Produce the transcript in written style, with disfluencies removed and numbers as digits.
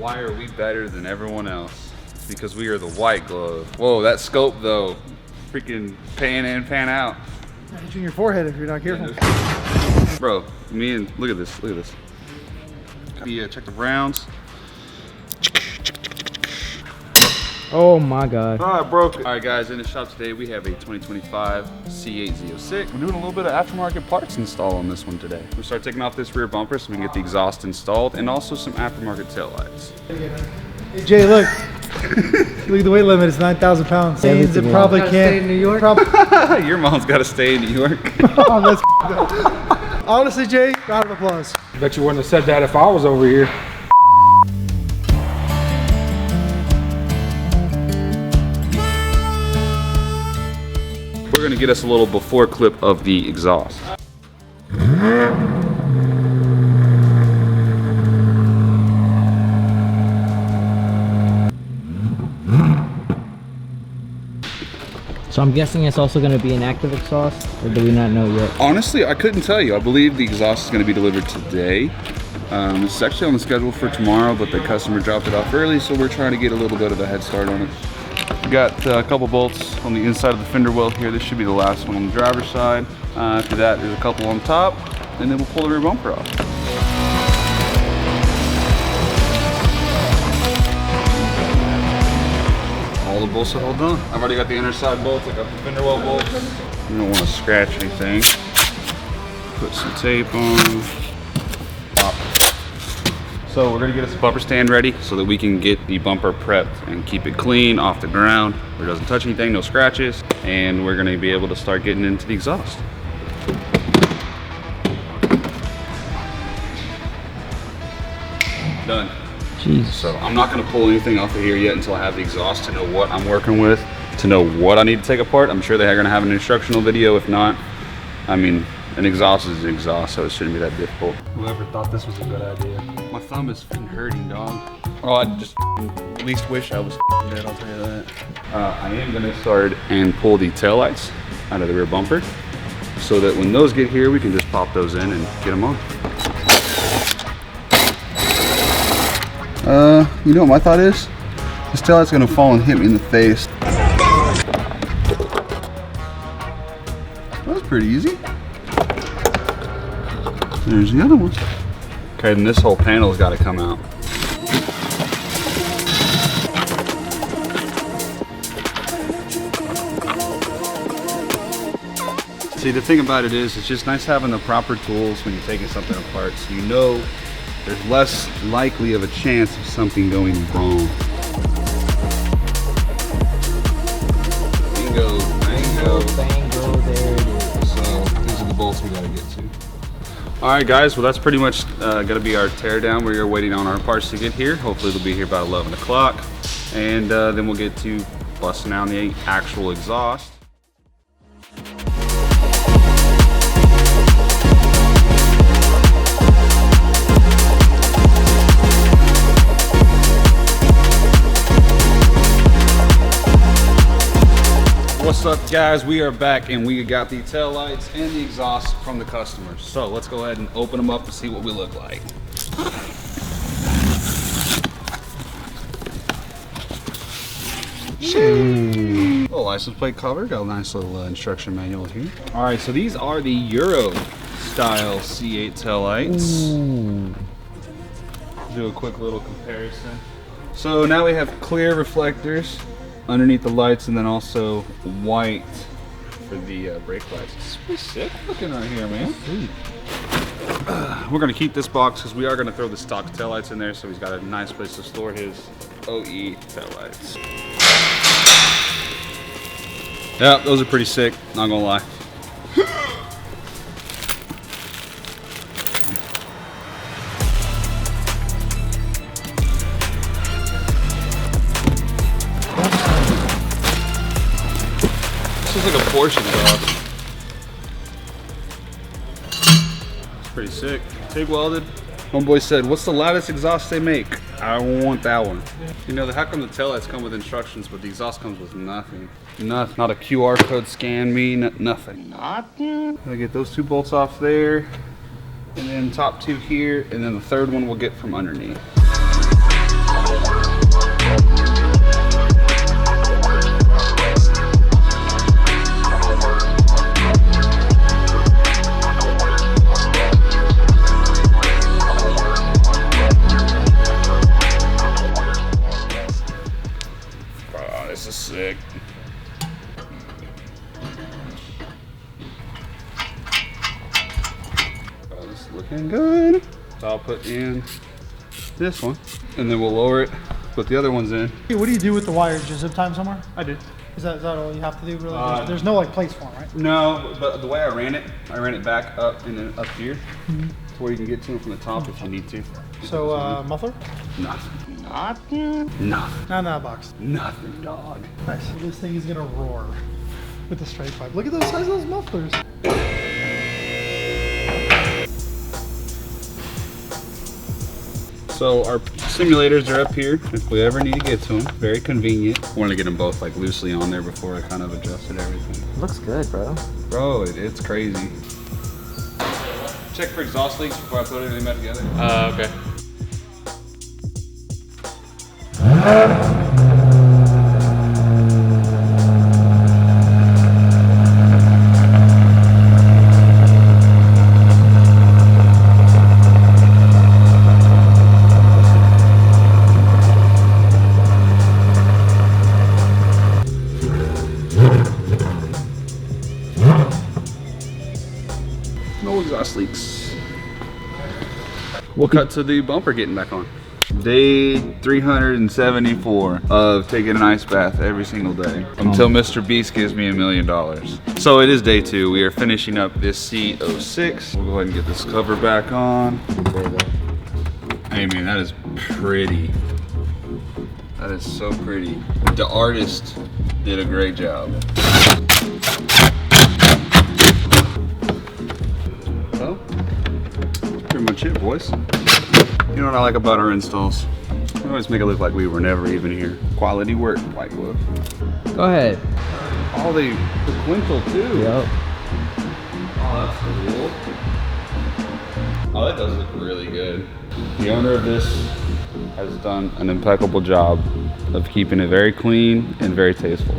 Why are we better than everyone else? It's because we are the white glove. Whoa, that scope though, freaking pan in, pan out. Hit you in your forehead if you're not careful. Bro, look at this, look at this. Check the rounds. Oh my god. Ah, I broke it. All right guys, in the shop today we have a 2025 C8 Z06. We're doing a little bit of aftermarket parts install on this one today. We'll start taking off this rear bumper so we can get the exhaust installed and also some aftermarket taillights. Hey Jay, look. Look at the weight limit, it's 9,000 pounds. Saying it probably can't. Stay in New York? Your mom's gotta stay in New York. Oh, that's honestly, Jay, round of applause. Bet you wouldn't have said that if I was over here. We're gonna get us a little before clip of the exhaust. So I'm guessing it's also going to be an active exhaust, or do we not know yet? Honestly, I couldn't tell you. I believe the exhaust is gonna be delivered today. It's actually on the schedule for tomorrow, but the customer dropped it off early, so we're trying to get a little bit of a head start on it. We got a couple bolts on the inside of the fender well here. This should be the last one on the driver's side. After that, there's a couple on top, and then we'll pull the rear bumper off. All the bolts are all done. I've already got the inner side bolts. I got the fender well bolts. You don't want to scratch anything. Put some tape on. Pop. So we're gonna get us a bumper stand ready so that we can get the bumper prepped and keep it clean off the ground where it doesn't touch anything, no scratches, and we're gonna be able to start getting into the exhaust. Done. Jeez. So I'm not gonna pull anything off of here yet until I have the exhaust to know what I'm working with, to know what I need to take apart. I'm sure they're gonna have an instructional video. If not, I mean, an exhaust is an exhaust, so it shouldn't be that difficult. Whoever thought this was a good idea. My thumb is hurting, dog. Oh, I just at least wish I was dead, I'll tell you that. I am gonna start and pull the taillights out of the rear bumper so that when those get here, we can just pop those in and get them on. You know what my thought is? This taillight's gonna fall and hit me in the face. That was pretty easy. There's the other one. Okay, then this whole panel's gotta come out. See, the thing about it is, it's just nice having the proper tools when you're taking something apart, so you know there's less likely of a chance of something going wrong. Bingo, bango. Bango, there it is. So these are the bolts we gotta get to. All right, guys, well, that's pretty much gonna be our tear down. We are waiting on our parts to get here. Hopefully they'll be here about 11 o'clock. And then we'll get to busting down the actual exhaust. What's up, guys? We are back and we got the tail lights and the exhaust from the customers. So let's go ahead and open them up and see what we look like. Little license plate cover, got a nice little instruction manual here. All right, so these are the Euro style C8 tail lights. Do a quick little comparison. So now we have clear reflectors underneath the lights, and then also white for the brake lights. It's pretty sick looking right here, man. We're gonna keep this box because we are gonna throw the stock taillights in there, so he's got a nice place to store his OE taillights. Yeah, those are pretty sick, not gonna lie. This is like a portion dog. It's pretty sick. TIG welded. Homeboy said, "What's the loudest exhaust they make?" I want that one. You know, how come the taillights come with instructions, but the exhaust comes with nothing? Nothing. Not a QR code scan me. Nothing. Nothing. I get those two bolts off there, and then top two here, and then the third one we'll get from underneath. this is sick. Oh, this is looking good. So I'll put in this one, and then we'll lower it, put the other ones in. Hey, what do you do with the wires? Just zip tie them somewhere? I did. Is that all you have to do really? There's no like place for them, right? No, but the way I ran it back up and then up here, to where you can get to them from the top if you need to. So muffler? Nothing. Nothing. Nothing. Not in that box. Nothing, dog. Nice. So this thing is gonna roar with the straight pipe. Look at those size of those mufflers. So our simulators are up here if we ever need to get to them. Very convenient. I wanted to get them both like loosely on there before I kind of adjusted everything. Looks good, bro. Bro, it's crazy. Check for exhaust leaks before I put everything back together. Okay. No exhaust leaks. We'll cut to the bumper getting back on. Day 374 of taking an ice bath every single day until Mr. Beast gives me $1 million. So it is day 2. We are finishing up this C06. We'll go ahead and get this cover back on. Hey man, that is pretty. That is so pretty. The artist did a great job. Well, pretty much it, boys. You know what I like about our installs? We always make it look like we were never even here. Quality work, White Wolf. Go ahead. Oh, the sequential too. Yep. Oh, that's cool. Oh, that does look really good. The owner of this has done an impeccable job of keeping it very clean and very tasteful.